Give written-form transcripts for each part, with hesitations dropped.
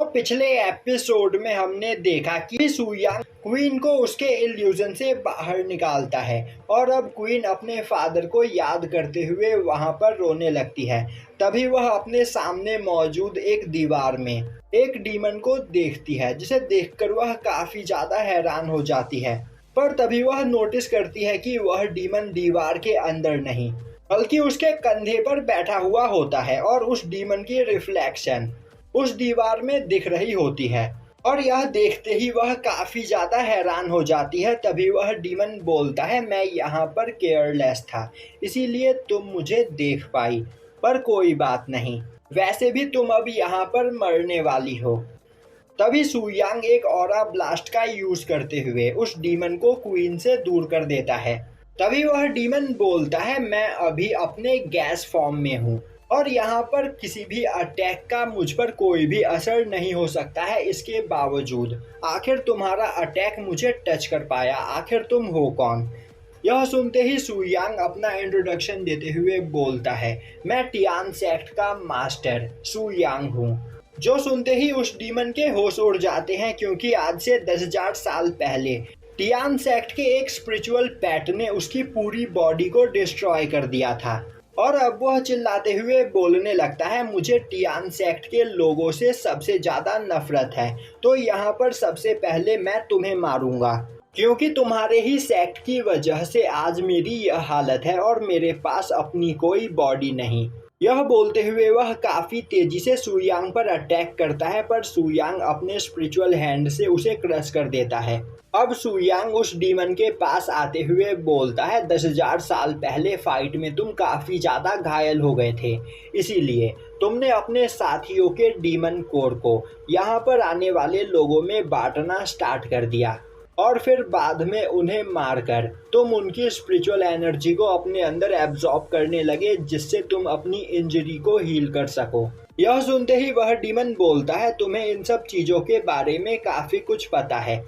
पिछले एपिसोड में हमने देखा कि सुयांग क्वीन को उसके इल्यूजन से बाहर निकालता है और अब क्वीन अपने फादर को याद करते हुए वहां पर रोने लगती है। तभी वह अपने सामने मौजूद एक दीवार में एक डीमन को देखती है, जिसे देखकर वह काफी ज्यादा हैरान हो जाती है। पर तभी वह नोटिस करती है कि वह डीमन दीवार के अंदर नहीं बल्कि उसके कंधे पर बैठा हुआ होता है और उस डीमन की रिफ्लेक्शन उस दीवार में दिख रही होती है। और यह देखते ही वह काफी ज्यादा हैरान हो जाती है। तभी वह डीमन बोलता है, मैं यहाँ पर केयरलेस था, इसीलिए तुम मुझे देख पाई, पर कोई बात नहीं, वैसे भी तुम अब यहाँ पर मरने वाली हो। तभी सुयांग एक ऑरा ब्लास्ट का यूज करते हुए उस डीमन को क्वीन से दूर कर देता है। तभी वह डीमन बोलता है, मैं अभी अपने गैस फॉर्म में हूँ और यहाँ पर किसी भी अटैक का मुझ पर कोई भी असर नहीं हो सकता है। इसके बावजूद आखिर तुम्हारा अटैक मुझे टच कर पाया, आखिर तुम हो कौन? यह सुनते ही सुयांग अपना इंट्रोडक्शन देते हुए बोलता है, मैं टियान सेक्ट का मास्टर सुयांग हूँ। जो सुनते ही उस डीमन के होश उड़ जाते हैं, क्योंकि आज से 10,000 साल पहले टियान सेक्ट के एक स्पिरिचुअल पेट ने उसकी पूरी बॉडी को डिस्ट्रॉय कर दिया था। और अब वह चिल्लाते हुए बोलने लगता है, मुझे टियान सेक्ट के लोगों से सबसे ज्यादा नफरत है, तो यहाँ पर सबसे पहले मैं तुम्हें मारूंगा, क्योंकि तुम्हारे ही सेक्ट की वजह से आज मेरी यह हालत है और मेरे पास अपनी कोई बॉडी नहीं। यह बोलते हुए वह काफी तेजी से सुयांग पर अटैक करता है, पर सुयांग अपने स्पिरिचुअल हैंड से उसे क्रश कर देता है। अब सुयांग उस डीमन के पास आते हुए बोलता है, 10,000 साल पहले फाइट में तुम काफी ज्यादा घायल हो गए थे, इसीलिए तुमने अपने साथियों के डीमन कोर को यहाँ पर आने वाले लोगों में बांटना स्टार्ट कर दिया और फिर बाद में उन्हें मारकर तुम उनकी स्पिरिचुअल एनर्जी को अपने अंदर एब्जॉर्ब करने लगे, जिससे तुम अपनी इंजरी को हील कर सको। यह सुनते ही वह डीमन बोलता है, तुम्हें इन सब चीजों के बारे में काफी कुछ पता है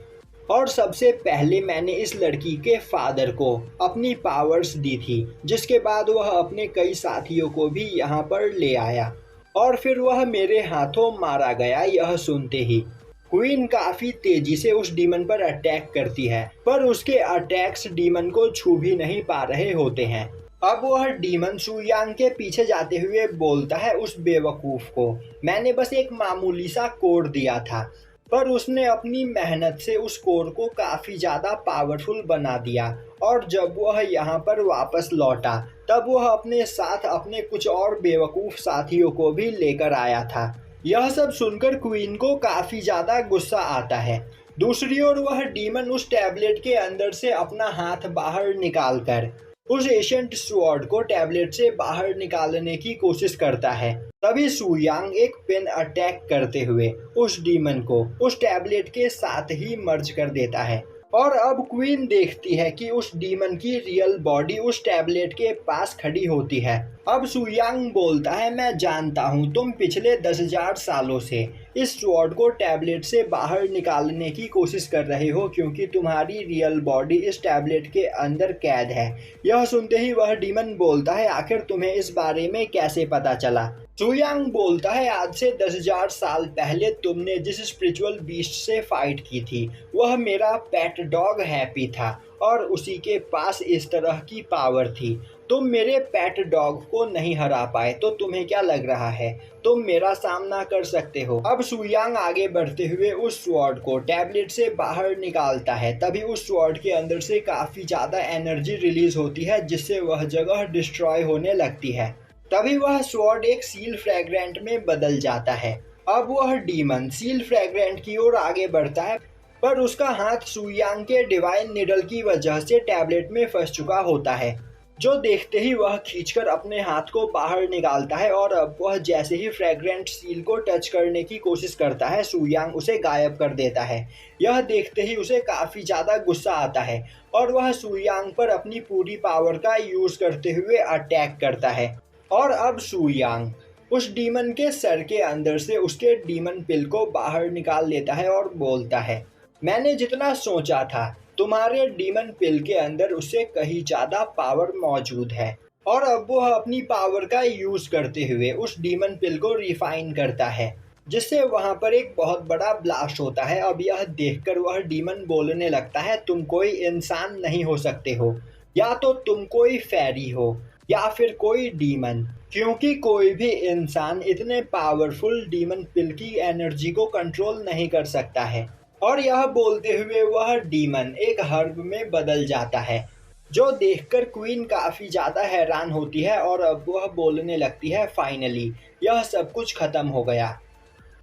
और सबसे पहले मैंने इस लड़की के फादर को अपनी पावर्स दी थी, जिसके बाद वह अपने कई साथियों को भी यहाँ पर ले आया और फिर वह मेरे हाथों मारा गया। यह सुनते ही क्वीन काफी तेजी से उस डीमन पर अटैक करती है, पर उसके अटैक्स डीमन को छू भी नहीं पा रहे होते हैं। अब वह डीमन सुयांग के पीछे जाते हुए बोलता है, उस बेवकूफ को मैंने बस एक मामूली सा कोड दिया था, पर उसने अपनी मेहनत से उस कोर को काफी ज्यादा पावरफुल बना दिया और जब वह यहाँ पर वापस लौटा तब वह अपने साथ अपने कुछ और बेवकूफ साथियों को भी लेकर आया था। यह सब सुनकर क्वीन को काफी ज्यादा गुस्सा आता है। दूसरी ओर वह डीमन उस टैबलेट के अंदर से अपना हाथ बाहर निकालकर उस एशियंट स्वॉर्ड को टैबलेट से बाहर निकालने की कोशिश करता है। तभी सुयांग एक पेन अटैक करते हुए उस डीमन को उस टैबलेट के साथ ही मर्ज कर देता है और अब क्वीन देखती है कि उस डीमन की रियल बॉडी उस टैबलेट के पास खड़ी होती है। अब सुयांग बोलता है, मैं जानता हूँ तुम पिछले 10,000 सालों से इस स्वॉर्ड को टैबलेट से बाहर निकालने की कोशिश कर रहे हो, क्योंकि तुम्हारी रियल बॉडी इस टैबलेट के अंदर कैद है। यह सुनते ही वह डीमन बोलता है, आखिर तुम्हें इस बारे में कैसे पता चला? सुयांग बोलता है, आज से 10,000 साल पहले तुमने जिस स्पिरिचुअल बीस्ट से फाइट की थी वह मेरा पेट डॉग हैप्पी था और उसी के पास इस तरह की पावर थी। तुम मेरे पेट डॉग को नहीं हरा पाए, तो तुम्हें क्या लग रहा है तुम मेरा सामना कर सकते हो? अब सुयांग आगे बढ़ते हुए उस स्वॉर्ड को टैबलेट से बाहर निकालता है। तभी उस स्वॉर्ड के अंदर से काफी ज्यादा एनर्जी रिलीज होती है, जिससे वह जगह डिस्ट्रॉय होने लगती है। तभी वह स्वॉर्ड एक सील फ्रैग्रेंट में बदल जाता है। अब वह डीमन सील फ्रैग्रेंट की ओर आगे बढ़ता है, पर उसका हाथ सुयांग के डिवाइन निडल की वजह से टैबलेट में फंस चुका होता है, जो देखते ही वह खींचकर अपने हाथ को बाहर निकालता है और अब वह जैसे ही फ्रैग्रेंट सील को टच करने की कोशिश करता है, सुयांग उसे गायब कर देता है। यह देखते ही उसे काफी ज्यादा गुस्सा आता है और वह सुयांग पर अपनी पूरी पावर का यूज करते हुए अटैक करता है। और अब सुयांग उस डीमन के सर के अंदर से उसके डीमन पिल को बाहर निकाल लेता है और बोलता है, मैंने जितना सोचा था तुम्हारे डीमन पिल के अंदर उससे कहीं ज्यादा पावर मौजूद है। और अब वह अपनी पावर का यूज करते हुए उस डीमन पिल को रिफाइन करता है जिससे वहां पर एक बहुत बड़ा ब्लास्ट होता है। अब यह देखकर वह डीमन बोलने लगता है, तुम कोई इंसान नहीं हो सकते हो, या तो तुम कोई फेरी हो या फिर कोई डीमन, क्योंकि कोई भी इंसान इतने पावरफुल डीमन पिल की एनर्जी को कंट्रोल नहीं कर सकता है। और यह बोलते हुए वह डीमन एक हर्ब में बदल जाता है, जो देखकर क्वीन काफी ज्यादा हैरान होती है और अब वह बोलने लगती है, फाइनली यह सब कुछ खत्म हो गया।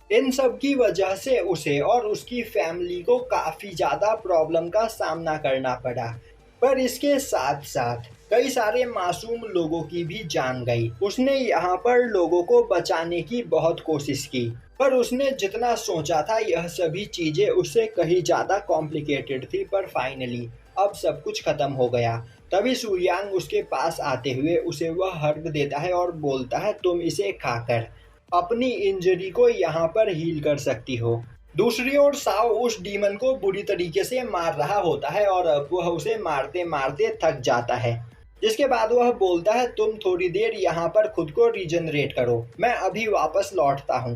इन सब की वजह से उसे और उसकी फैमिली को काफी ज्यादा प्रॉब्लम का सामना करना पड़ा, पर इसके साथ साथ कई सारे मासूम लोगों की भी जान गई। उसने यहाँ पर लोगों को बचाने की बहुत कोशिश की, पर उसने जितना सोचा था यह सभी चीजें उससे कहीं ज्यादा कॉम्प्लिकेटेड थी। पर फाइनली अब सब कुछ खत्म हो गया। तभी सूयांग उसके पास आते हुए उसे वह हर्ब देता है और बोलता है, तुम इसे खाकर अपनी इंजरी को यहाँ पर हील कर सकती हो। दूसरी ओर साओ उस डीमन को बुरी तरीके से मार रहा होता है और अब वह उसे मारते मारते थक जाता है, जिसके बाद वह बोलता है, तुम थोड़ी देर यहाँ पर खुद को रीजनरेट करो, मैं अभी वापस लौटता हूँ।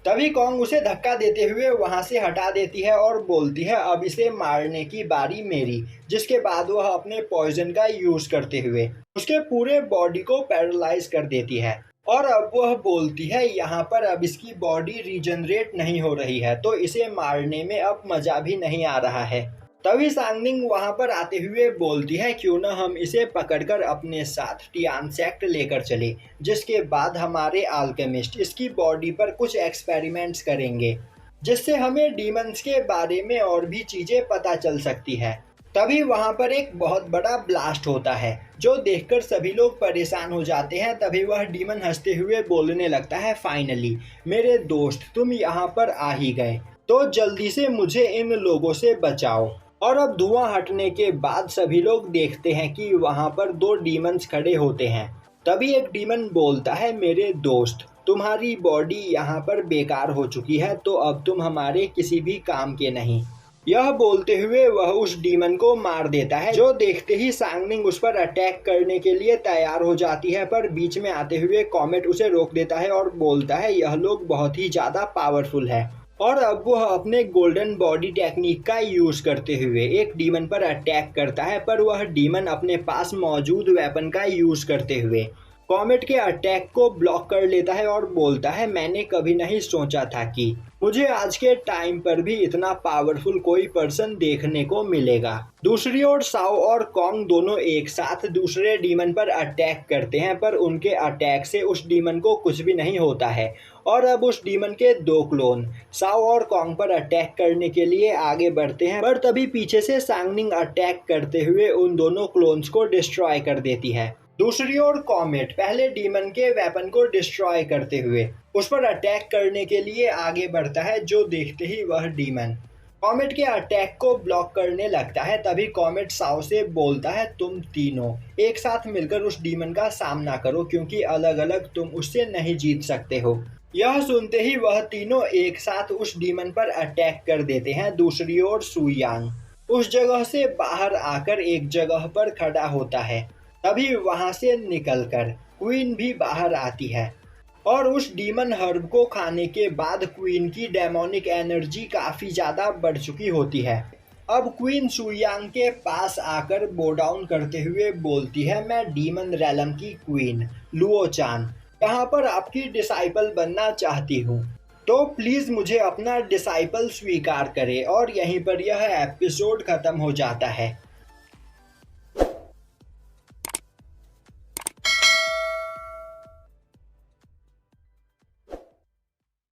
तभी कॉन्ग उसे धक्का देते हुए वहां से हटा देती है और बोलती है, अब इसे मारने की बारी मेरी। जिसके बाद वह अपने पॉइजन का यूज करते हुए उसके पूरे बॉडी को पैरालाइज कर देती है। और अब वह बोलती है, यहाँ पर अब इसकी बॉडी रीजनरेट नहीं हो रही है, तो इसे मारने में अब मजा भी नहीं आ रहा है। तभी सांगनिंग वहां पर आते हुए बोलती है, क्यों ना हम इसे पकड़कर अपने साथ टियान सेक्ट लेकर चले, जिसके बाद हमारे अल्केमिस्ट इसकी बॉडी पर कुछ एक्सपेरिमेंट्स करेंगे, जिससे हमें डीमंस के बारे में और भी चीजें पता चल सकती है। तभी वहां पर एक बहुत बड़ा ब्लास्ट होता है, जो देखकर सभी लोग परेशान हो जाते हैं। तभी वह डीमन हंसते हुए बोलने लगता है, फाइनली मेरे दोस्त तुम यहाँ पर आ ही गए, तो जल्दी से मुझे इन लोगों से बचाओ। और अब धुआं हटने के बाद सभी लोग देखते हैं कि वहां पर दो डीमंस खड़े होते हैं। तभी एक डीमन बोलता है, मेरे दोस्त तुम्हारी बॉडी यहाँ पर बेकार हो चुकी है, तो अब तुम हमारे किसी भी काम के नहीं। यह बोलते हुए वह उस डीमन को मार देता है, जो देखते ही सांगनिंग उस पर अटैक करने के लिए तैयार हो जाती है, पर बीच में आते हुए कॉमेट उसे रोक देता है और बोलता है, यह लोग बहुत ही ज्यादा पावरफुल है। और अब वह अपने गोल्डन बॉडी टेक्निक का यूज करते हुए एक डीमन पर अटैक करता है, पर वह डीमन अपने पास मौजूद वेपन का यूज करते हुए कॉमेट के अटैक को ब्लॉक कर लेता है और बोलता है, मैंने कभी नहीं सोचा था कि मुझे आज के टाइम पर भी इतना पावरफुल कोई पर्सन देखने को मिलेगा। दूसरी ओर साओ और कॉन्ग दोनों एक साथ दूसरे डीमन पर अटैक करते हैं, पर उनके अटैक से उस डीमन को कुछ भी नहीं होता है। और अब उस डीमन के दो क्लोन साओ और कॉन्ग पर अटैक करने के लिए आगे बढ़ते हैं, पर तभी पीछे से सांगनिंग अटैक करते हुए उन दोनों क्लोन्स को डिस्ट्रॉय कर देती है। दूसरी ओर कॉमेट पहले डीमन के वेपन को डिस्ट्रॉय करते हुए उस पर अटैक करने के लिए आगे बढ़ता है, जो देखते ही वह डीमन कॉमेट के अटैक को ब्लॉक करने लगता है। तभी कॉमेट साओ से बोलता है, तुम तीनों एक साथ मिलकर उस डीमन का सामना करो, क्योंकि अलग अलग तुम उससे नहीं जीत सकते हो। यह सुनते ही वह तीनों एक साथ उस डीमन पर अटैक कर देते हैं। दूसरी ओर सूयांग उस जगह से बाहर आकर एक जगह पर खड़ा होता है। तभी वहां से निकलकर क्वीन भी बाहर आती है और उस डीमन हर्ब को खाने के बाद क्वीन की डेमोनिक एनर्जी काफी ज्यादा बढ़ चुकी होती है। अब क्वीन सूयांग के पास आकर बो डाउन करते हुए बोलती है, मैं डीमन रैलम की क्वीन लुओ चान यहाँ पर आपकी डिसाइपल बनना चाहती हूँ, तो प्लीज मुझे अपना डिसाइपल स्वीकार करें। और यहीं पर यह एपिसोड खत्म हो जाता है।